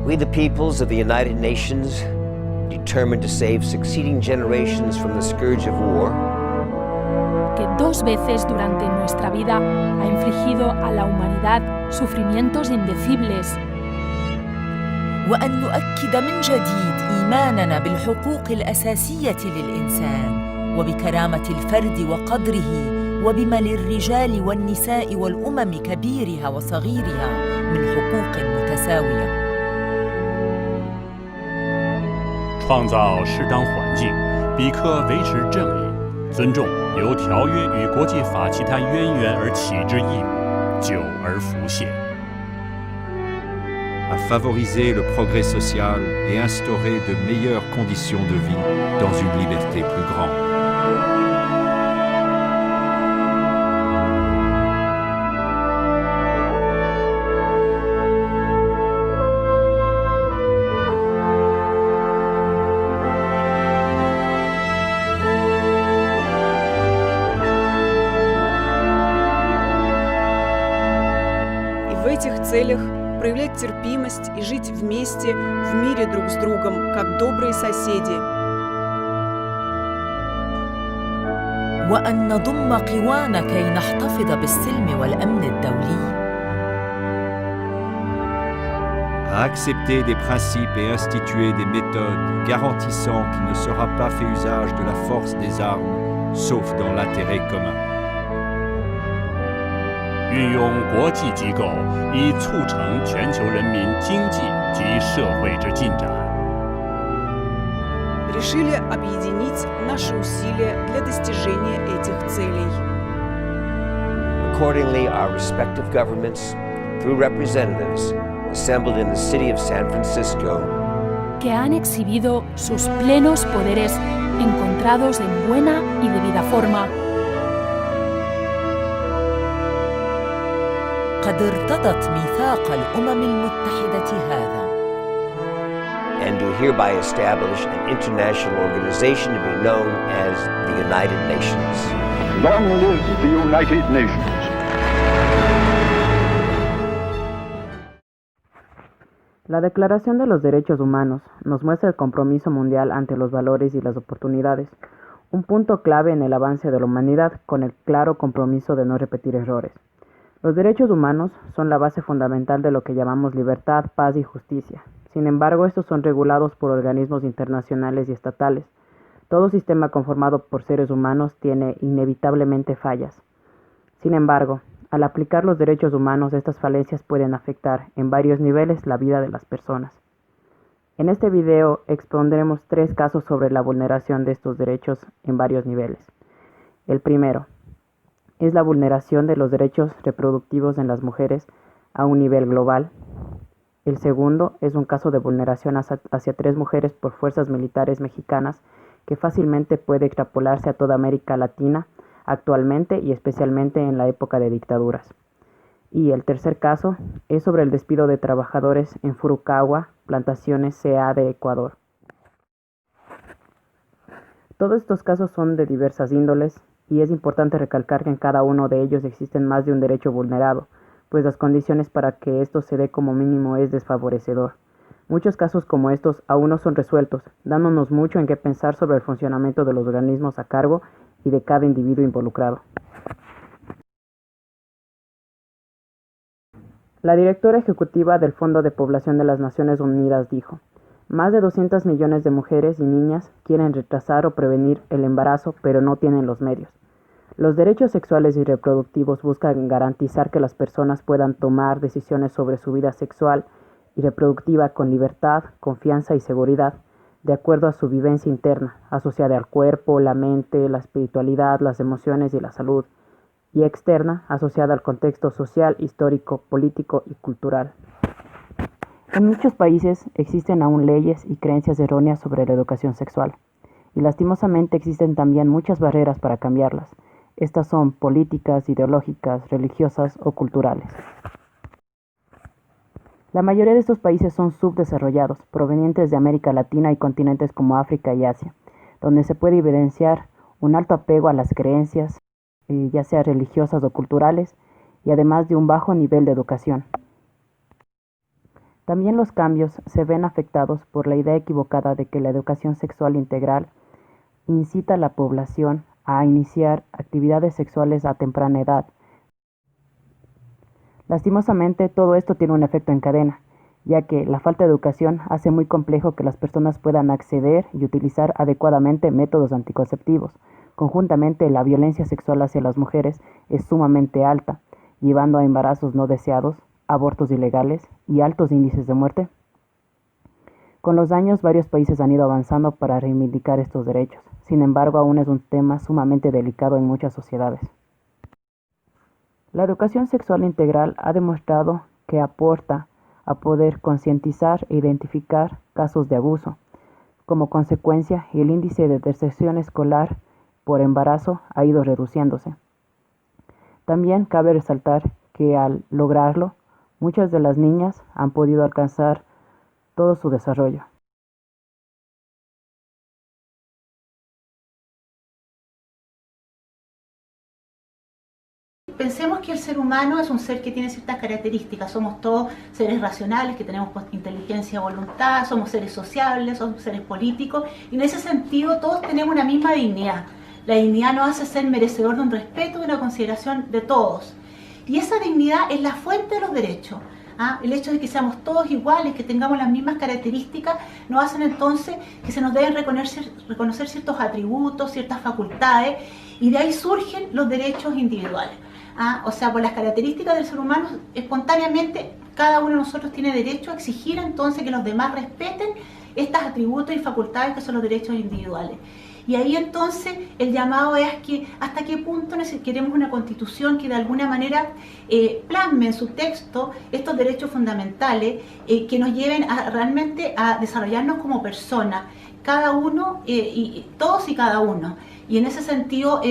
We, the peoples of the United Nations, determined to save succeeding generations from the scourge of war, que 2 veces durante nuestra vida ha infligido a la humanidad sufrimientos indecibles, وأن نؤكد من جديد إيماننا بالحقوق الأساسية للإنسان وبكرامة الفرد وقدره وبما للرجال والنساء والأمم كبيرها وصغيرها من حقوق متساوية. 创造适当环境，彼可维持正义，尊重由条约与国际法其他渊源而起之义务，久而浮现。 à favoriser le progrès social et instaurer de meilleures conditions de vie dans une liberté plus grande. И в этих целях проявлять терпимость и жить вместе, в мире друг с другом, как добрые соседи. وأن نضم قوانا كي نحتفظ بالسلم والأمن الدولي. À accepter des principes et instituer des méthodes garantissant qu'il ne sera pas fait usage de la force des armes, sauf dans l'intérêt commun. 运用国际机构以促成全球人民经济及社会之进展。 Решили объединить наши усилия для достижения этих целей. Accordingly, our respective governments, through representatives, assembled in the city of San Francisco, que han exhibido sus plenos poderes encontrados en buena y debida forma, قد ارتضت ميثاق الأمم المتحدة هذا. and do hereby establish an international organization to be known as the United Nations. Long live the United Nations. La Declaración de los Derechos Humanos nos muestra el compromiso mundial ante los valores y las oportunidades, un punto clave en el avance de la humanidad con el claro compromiso de no repetir errores. Los derechos humanos son la base fundamental de lo que llamamos libertad, paz y justicia. Sin embargo, estos son regulados por organismos internacionales y estatales. Todo sistema conformado por seres humanos tiene inevitablemente fallas. Sin embargo, al aplicar los derechos humanos, estas falencias pueden afectar en varios niveles la vida de las personas. En este video expondremos 3 casos sobre la vulneración de estos derechos en varios niveles. El primero es la vulneración de los derechos reproductivos en las mujeres a un nivel global. El segundo es un caso de vulneración hacia 3 mujeres por fuerzas militares mexicanas que fácilmente puede extrapolarse a toda América Latina actualmente y especialmente en la época de dictaduras. Y el tercer caso es sobre el despido de trabajadores en Furukawa, plantaciones CA de Ecuador. Todos estos casos son de diversas índoles y es importante recalcar que en cada uno de ellos existen más de un derecho vulnerado, pues las condiciones para que esto se dé como mínimo es desfavorecedor. Muchos casos como estos aún no son resueltos, dándonos mucho en qué pensar sobre el funcionamiento de los organismos a cargo y de cada individuo involucrado. La directora ejecutiva del Fondo de Población de las Naciones Unidas dijo: más de 200 millones de mujeres y niñas quieren retrasar o prevenir el embarazo, pero no tienen los medios. Los derechos sexuales y reproductivos buscan garantizar que las personas puedan tomar decisiones sobre su vida sexual y reproductiva con libertad, confianza y seguridad, de acuerdo a su vivencia interna, asociada al cuerpo, la mente, la espiritualidad, las emociones y la salud, y externa, asociada al contexto social, histórico, político y cultural. En muchos países existen aún leyes y creencias erróneas sobre la educación sexual, y lastimosamente existen también muchas barreras para cambiarlas. Estas son políticas, ideológicas, religiosas o culturales. La mayoría de estos países son subdesarrollados, provenientes de América Latina y continentes como África y Asia, donde se puede evidenciar un alto apego a las creencias, ya sea religiosas o culturales, y además de un bajo nivel de educación. También los cambios se ven afectados por la idea equivocada de que la educación sexual integral incita a la población a iniciar actividades sexuales a temprana edad. Lastimosamente, todo esto tiene un efecto en cadena, ya que la falta de educación hace muy complejo que las personas puedan acceder y utilizar adecuadamente métodos anticonceptivos. Conjuntamente, la violencia sexual hacia las mujeres es sumamente alta, llevando a embarazos no deseados, abortos ilegales y altos índices de muerte. Con los años, varios países han ido avanzando para reivindicar estos derechos. Sin embargo, aún es un tema sumamente delicado en muchas sociedades. La educación sexual integral ha demostrado que aporta a poder concientizar e identificar casos de abuso. Como consecuencia, el índice de deserción escolar por embarazo ha ido reduciéndose. También cabe resaltar que al lograrlo, muchas de las niñas han podido alcanzar todo su desarrollo. Pensemos que el ser humano es un ser que tiene ciertas características. Somos todos seres racionales, que tenemos inteligencia, voluntad, somos seres sociables, somos seres políticos, y en ese sentido todos tenemos una misma dignidad. La dignidad nos hace ser merecedor de un respeto y una consideración de todos. Y esa dignidad es la fuente de los derechos. El hecho de que seamos todos iguales, que tengamos las mismas características, nos hacen entonces que se nos deben reconocer ciertos atributos, ciertas facultades, y de ahí surgen los derechos individuales. O sea, por las características del ser humano, espontáneamente cada uno de nosotros tiene derecho a exigir entonces que los demás respeten estos atributos y facultades que son los derechos individuales. Y ahí entonces el llamado es que hasta qué punto queremos una constitución que de alguna manera plasme en su texto estos derechos fundamentales que nos lleven realmente a desarrollarnos como personas, cada uno, todos y cada uno. Y en ese sentido,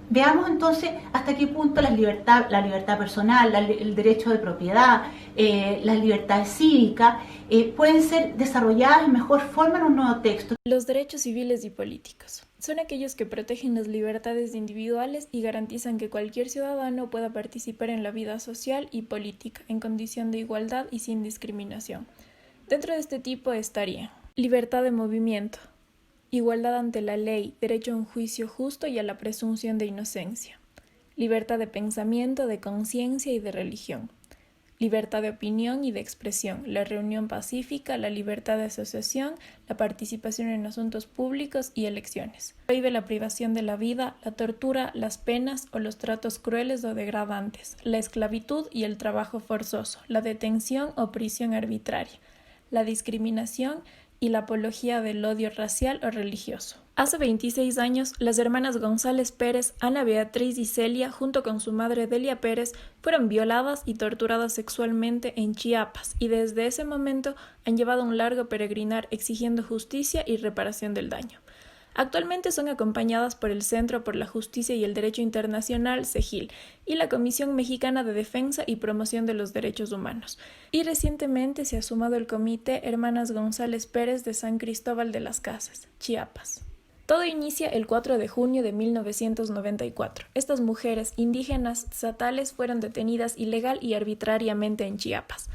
veamos entonces hasta qué punto la libertad personal, el derecho de propiedad, las libertades cívicas pueden ser desarrolladas en mejor forma en un nuevo texto. Los derechos civiles y políticos son aquellos que protegen las libertades individuales y garantizan que cualquier ciudadano pueda participar en la vida social y política en condición de igualdad y sin discriminación. Dentro de este tipo estaría libertad de movimiento, igualdad ante la ley, derecho a un juicio justo y a la presunción de inocencia, libertad de pensamiento, de conciencia y de religión, libertad de opinión y de expresión, la reunión pacífica, la libertad de asociación, la participación en asuntos públicos y elecciones. Prohíbe la privación de la vida, la tortura, las penas o los tratos crueles o degradantes, la esclavitud y el trabajo forzoso, la detención o prisión arbitraria, la discriminación y la apología del odio racial o religioso. Hace 26 años, las hermanas González Pérez, Ana Beatriz y Celia, junto con su madre Delia Pérez, fueron violadas y torturadas sexualmente en Chiapas, y desde ese momento han llevado un largo peregrinar exigiendo justicia y reparación del daño. Actualmente son acompañadas por el Centro por la Justicia y el Derecho Internacional, CEGIL, y la Comisión Mexicana de Defensa y Promoción de los Derechos Humanos. Y recientemente se ha sumado el Comité Hermanas González Pérez de San Cristóbal de las Casas, Chiapas. Todo inicia el 4 de junio de 1994. Estas mujeres indígenas statales fueron detenidas ilegal y arbitrariamente en Chiapas.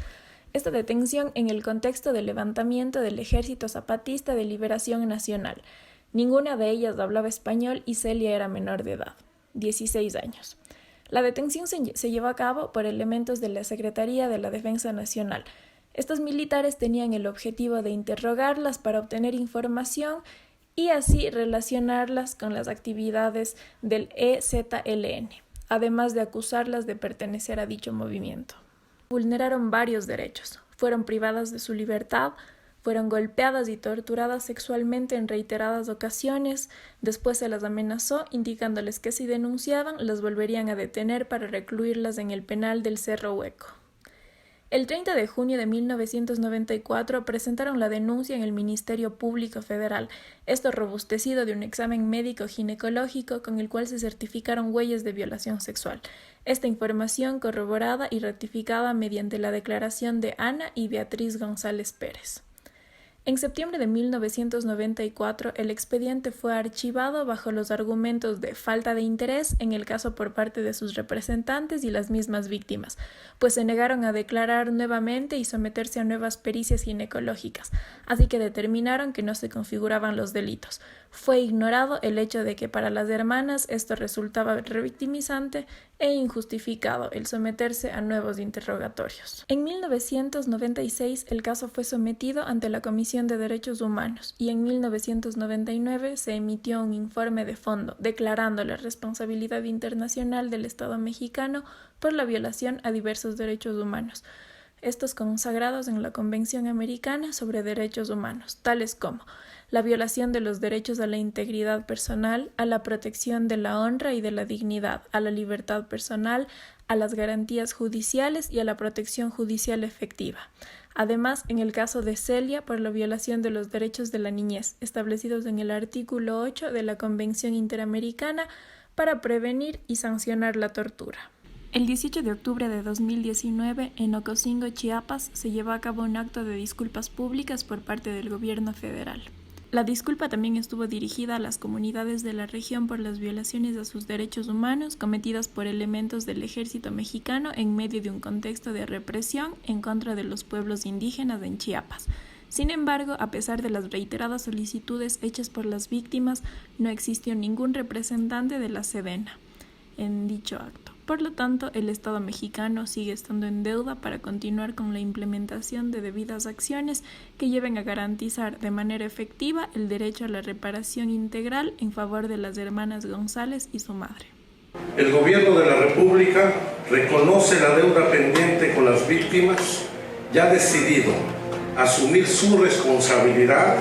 Esta detención en el contexto del levantamiento del Ejército Zapatista de Liberación Nacional. Ninguna de ellas hablaba español y Celia era menor de edad, 16 años. La detención se llevó a cabo por elementos de la Secretaría de la Defensa Nacional. Estos militares tenían el objetivo de interrogarlas para obtener información y así relacionarlas con las actividades del EZLN, además de acusarlas de pertenecer a dicho movimiento. Vulneraron varios derechos, fueron privadas de su libertad, fueron golpeadas y torturadas sexualmente en reiteradas ocasiones. Después se las amenazó, indicándoles que si denunciaban, las volverían a detener para recluirlas en el penal del Cerro Hueco. El 30 de junio de 1994 presentaron la denuncia en el Ministerio Público Federal, esto robustecido de un examen médico ginecológico con el cual se certificaron huellas de violación sexual. Esta información corroborada y ratificada mediante la declaración de Ana y Beatriz González Pérez. En septiembre de 1994, el expediente fue archivado bajo los argumentos de falta de interés en el caso por parte de sus representantes y las mismas víctimas, pues se negaron a declarar nuevamente y someterse a nuevas pericias ginecológicas, así que determinaron que no se configuraban los delitos. Fue ignorado el hecho de que para las hermanas esto resultaba revictimizante e injustificado el someterse a nuevos interrogatorios. En 1996 el caso fue sometido ante la Comisión de Derechos Humanos y en 1999 se emitió un informe de fondo declarando la responsabilidad internacional del Estado mexicano por la violación a diversos derechos humanos, estos consagrados en la Convención Americana sobre Derechos Humanos, tales como la violación de los derechos a la integridad personal, a la protección de la honra y de la dignidad, a la libertad personal, a las garantías judiciales y a la protección judicial efectiva. Además, en el caso de Celia, por la violación de los derechos de la niñez, establecidos en el artículo 8 de la Convención Interamericana para prevenir y sancionar la tortura. El 18 de octubre de 2019, en Ocosingo, Chiapas, se llevó a cabo un acto de disculpas públicas por parte del gobierno federal. La disculpa también estuvo dirigida a las comunidades de la región por las violaciones a sus derechos humanos cometidas por elementos del ejército mexicano en medio de un contexto de represión en contra de los pueblos indígenas en Chiapas. Sin embargo, a pesar de las reiteradas solicitudes hechas por las víctimas, no existió ningún representante de la Sedena en dicho acto. Por lo tanto, el Estado mexicano sigue estando en deuda para continuar con la implementación de debidas acciones que lleven a garantizar de manera efectiva el derecho a la reparación integral en favor de las hermanas González y su madre. El Gobierno de la República reconoce la deuda pendiente con las víctimas y ha decidido asumir su responsabilidad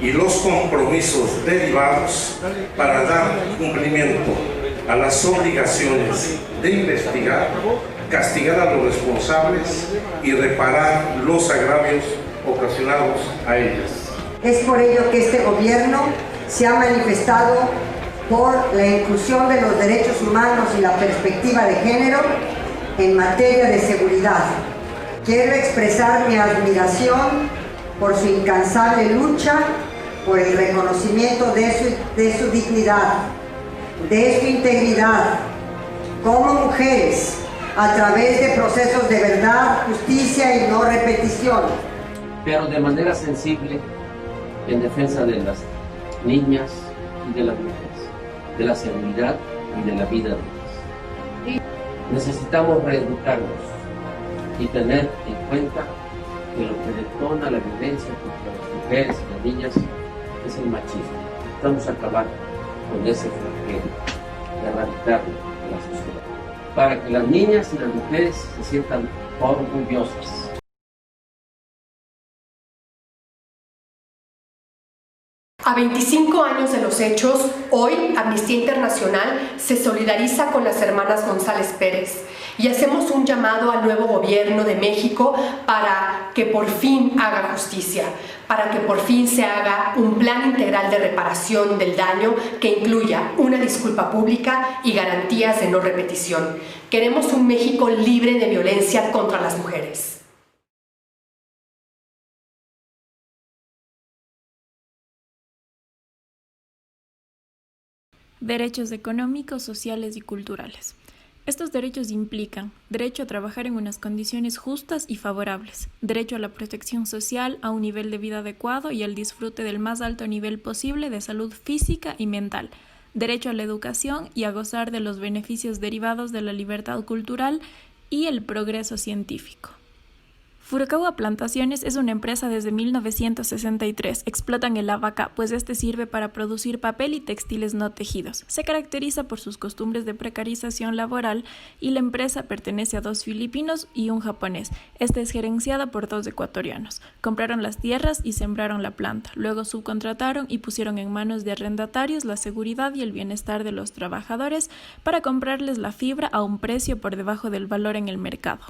y los compromisos derivados para dar cumplimiento a las obligaciones de investigar, castigar a los responsables y reparar los agravios ocasionados a ellas. Es por ello que este gobierno se ha manifestado por la inclusión de los derechos humanos y la perspectiva de género en materia de seguridad. Quiero expresar mi admiración por su incansable lucha, por el reconocimiento de su dignidad, de su integridad como mujeres a través de procesos de verdad, justicia y no repetición. Pero de manera sensible en defensa de las niñas y de las mujeres, de la seguridad y de la vida de ellas. Necesitamos reeducarnos y tener en cuenta que lo que detona la violencia contra las mujeres y las niñas es el machismo. Estamos acabando con ese flagelo, de erradicarlo de la sociedad, para que las niñas y las mujeres se sientan orgullosas. A 25 años de los hechos, hoy Amnistía Internacional se solidariza con las hermanas González Pérez y hacemos un llamado al nuevo gobierno de México para que por fin haga justicia, para que por fin se haga un plan integral de reparación del daño que incluya una disculpa pública y garantías de no repetición. Queremos un México libre de violencia contra las mujeres. Derechos económicos, sociales y culturales. Estos derechos implican derecho a trabajar en unas condiciones justas y favorables, derecho a la protección social, a un nivel de vida adecuado y al disfrute del más alto nivel posible de salud física y mental, derecho a la educación y a gozar de los beneficios derivados de la libertad cultural y el progreso científico. Furukawa Plantaciones es una empresa desde 1963. Explotan el abaca, pues este sirve para producir papel y textiles no tejidos. Se caracteriza por sus costumbres de precarización laboral y la empresa pertenece a 2 filipinos y un japonés. Esta es gerenciada por 2 ecuatorianos. Compraron las tierras y sembraron la planta. Luego subcontrataron y pusieron en manos de arrendatarios la seguridad y el bienestar de los trabajadores para comprarles la fibra a un precio por debajo del valor en el mercado.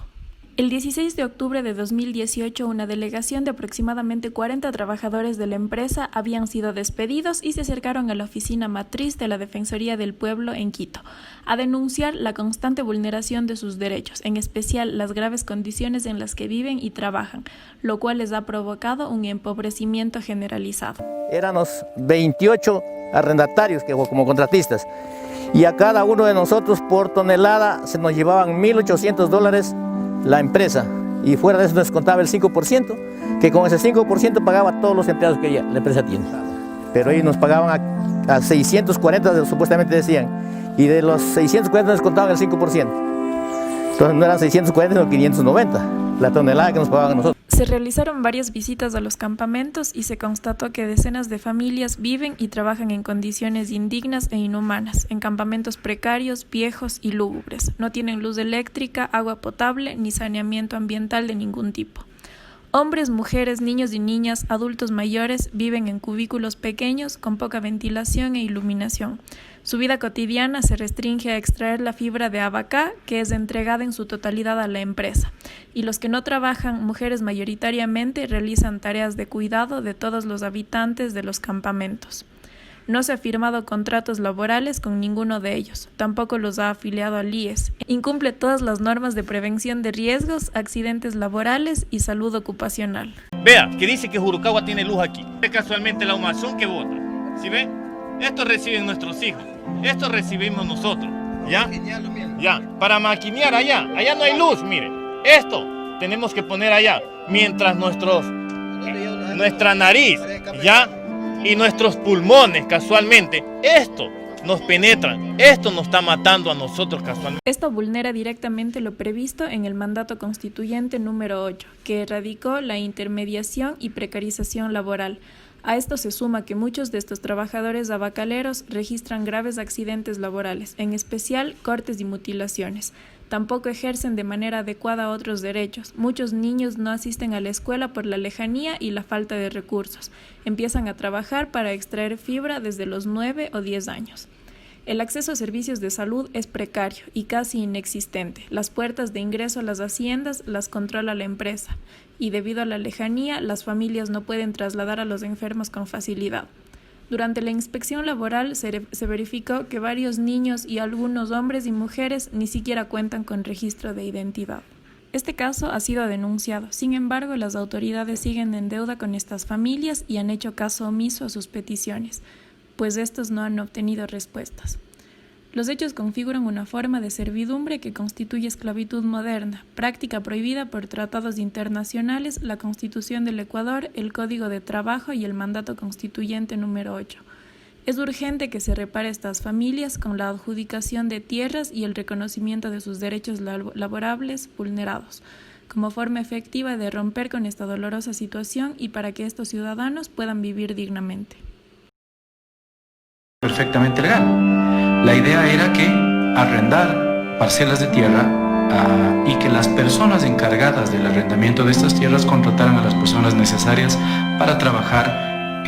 El 16 de octubre de 2018, una delegación de aproximadamente 40 trabajadores de la empresa habían sido despedidos y se acercaron a la oficina matriz de la Defensoría del Pueblo en Quito a denunciar la constante vulneración de sus derechos, en especial las graves condiciones en las que viven y trabajan, lo cual les ha provocado un empobrecimiento generalizado. Éramos 28 arrendatarios como contratistas y a cada uno de nosotros por tonelada se nos llevaban $1.800 la empresa, y fuera de eso nos contaba el 5%, que con ese 5% pagaba a todos los empleados que la empresa tiene. Pero ellos nos pagaban a 640, supuestamente decían, y de los 640 nos contaban el 5%. Entonces no eran 640, sino 590, la tonelada que nos pagaban a nosotros. Se realizaron varias visitas a los campamentos y se constató que decenas de familias viven y trabajan en condiciones indignas e inhumanas, en campamentos precarios, viejos y lúgubres. No tienen luz eléctrica, agua potable ni saneamiento ambiental de ningún tipo. Hombres, mujeres, niños y niñas, adultos mayores viven en cubículos pequeños con poca ventilación e iluminación. Su vida cotidiana se restringe a extraer la fibra de abacá, que es entregada en su totalidad a la empresa. Y los que no trabajan, mujeres mayoritariamente, realizan tareas de cuidado de todos los habitantes de los campamentos. No se ha firmado contratos laborales con ninguno de ellos, tampoco los ha afiliado al IES. Incumple todas las normas de prevención de riesgos, accidentes laborales y salud ocupacional. Vea, que dice que Jurucagua tiene luz aquí. Es casualmente la humazón que vota. ¿Sí ve? Esto reciben nuestros hijos, esto recibimos nosotros. ¿Ya? Ya, para maquinear allá no hay luz, mire. Esto tenemos que poner allá, mientras nuestra nariz, ¿ya? Y nuestros pulmones, casualmente, esto nos penetran, esto nos está matando a nosotros casualmente. Esto vulnera directamente lo previsto en el mandato constituyente número 8, que erradicó la intermediación y precarización laboral. A esto se suma que muchos de estos trabajadores abacaleros registran graves accidentes laborales, en especial cortes y mutilaciones. Tampoco ejercen de manera adecuada otros derechos. Muchos niños no asisten a la escuela por la lejanía y la falta de recursos. Empiezan a trabajar para extraer fibra desde los 9 o 10 años. El acceso a servicios de salud es precario y casi inexistente. Las puertas de ingreso a las haciendas las controla la empresa y debido a la lejanía, las familias no pueden trasladar a los enfermos con facilidad. Durante la inspección laboral se verificó que varios niños y algunos hombres y mujeres ni siquiera cuentan con registro de identidad. Este caso ha sido denunciado, sin embargo, las autoridades siguen en deuda con estas familias y han hecho caso omiso a sus peticiones, pues estos no han obtenido respuestas. Los hechos configuran una forma de servidumbre que constituye esclavitud moderna, práctica prohibida por tratados internacionales, la Constitución del Ecuador, el Código de Trabajo y el Mandato Constituyente número 8. Es urgente que se repare a estas familias con la adjudicación de tierras y el reconocimiento de sus derechos laborables vulnerados, como forma efectiva de romper con esta dolorosa situación y para que estos ciudadanos puedan vivir dignamente. Perfectamente legal. La idea era que arrendar parcelas de tierra y que las personas encargadas del arrendamiento de estas tierras contrataran a las personas necesarias para trabajar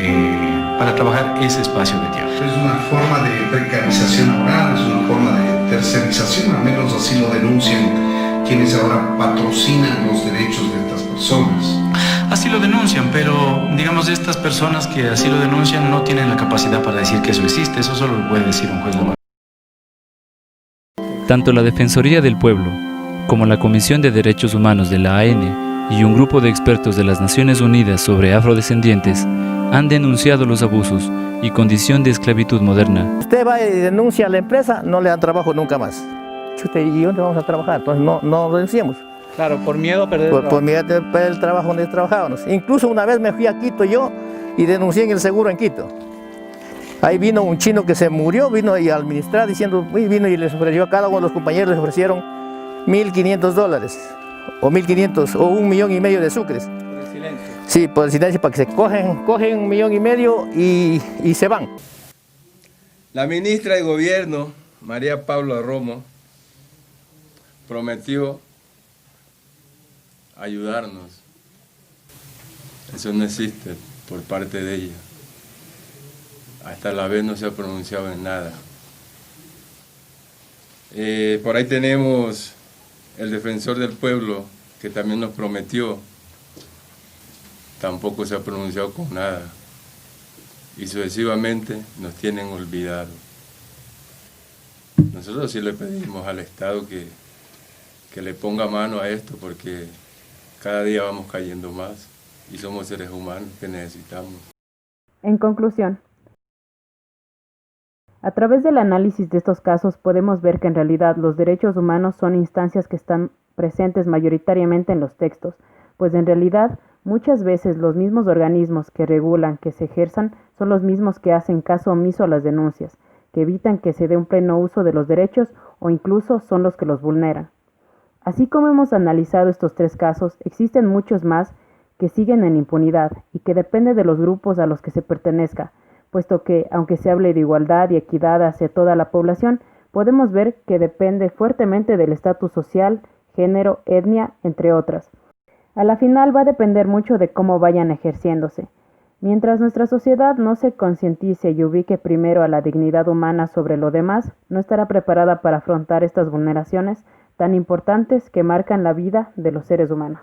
ese espacio de tierra. Es una forma de precarización laboral, es una forma de tercerización, al menos así lo denuncian quienes ahora patrocinan los derechos de estas personas. Así lo denuncian, pero digamos estas personas que así lo denuncian no tienen la capacidad para decir que eso existe, eso solo lo puede decir un juez laboral. Tanto la Defensoría del Pueblo como la Comisión de Derechos Humanos de la AN y un grupo de expertos de las Naciones Unidas sobre afrodescendientes han denunciado los abusos y condición de esclavitud moderna. Usted va y denuncia a la empresa, no le dan trabajo nunca más. Chute, ¿y dónde vamos a trabajar? Entonces no denunciamos. Claro, por miedo a perder por miedo a perder el trabajo donde trabajábamos. Incluso una vez me fui a Quito yo y denuncié en el seguro en Quito. Ahí vino un chino que se murió, vino y al administrar diciendo, vino y les ofreció a cada uno de los compañeros, les ofrecieron $1.500 o 1.500 o 1,5 millones de sucres. Por el silencio. Sí, por el silencio, para que se cogen 1,5 millones y se van. La ministra de Gobierno, María Paula Romo, prometió ayudarnos. Eso no existe por parte de ella. Hasta la vez no se ha pronunciado en nada. Por ahí tenemos el defensor del pueblo, que también nos prometió, tampoco se ha pronunciado con nada. Y sucesivamente nos tienen olvidado. Nosotros sí le pedimos al Estado que le ponga mano a esto, porque cada día vamos cayendo más y somos seres humanos que necesitamos. En conclusión, a través del análisis de estos casos podemos ver que en realidad los derechos humanos son instancias que están presentes mayoritariamente en los textos, pues en realidad muchas veces los mismos organismos que regulan que se ejerzan son los mismos que hacen caso omiso a las denuncias, que evitan que se dé un pleno uso de los derechos o incluso son los que los vulneran. Así como hemos analizado estos 3 casos, existen muchos más que siguen en impunidad y que depende de los grupos a los que se pertenezca, puesto que, aunque se hable de igualdad y equidad hacia toda la población, podemos ver que depende fuertemente del estatus social, género, etnia, entre otras. A la final va a depender mucho de cómo vayan ejerciéndose. Mientras nuestra sociedad no se concientice y ubique primero a la dignidad humana sobre lo demás, no estará preparada para afrontar estas vulneraciones tan importantes que marcan la vida de los seres humanos.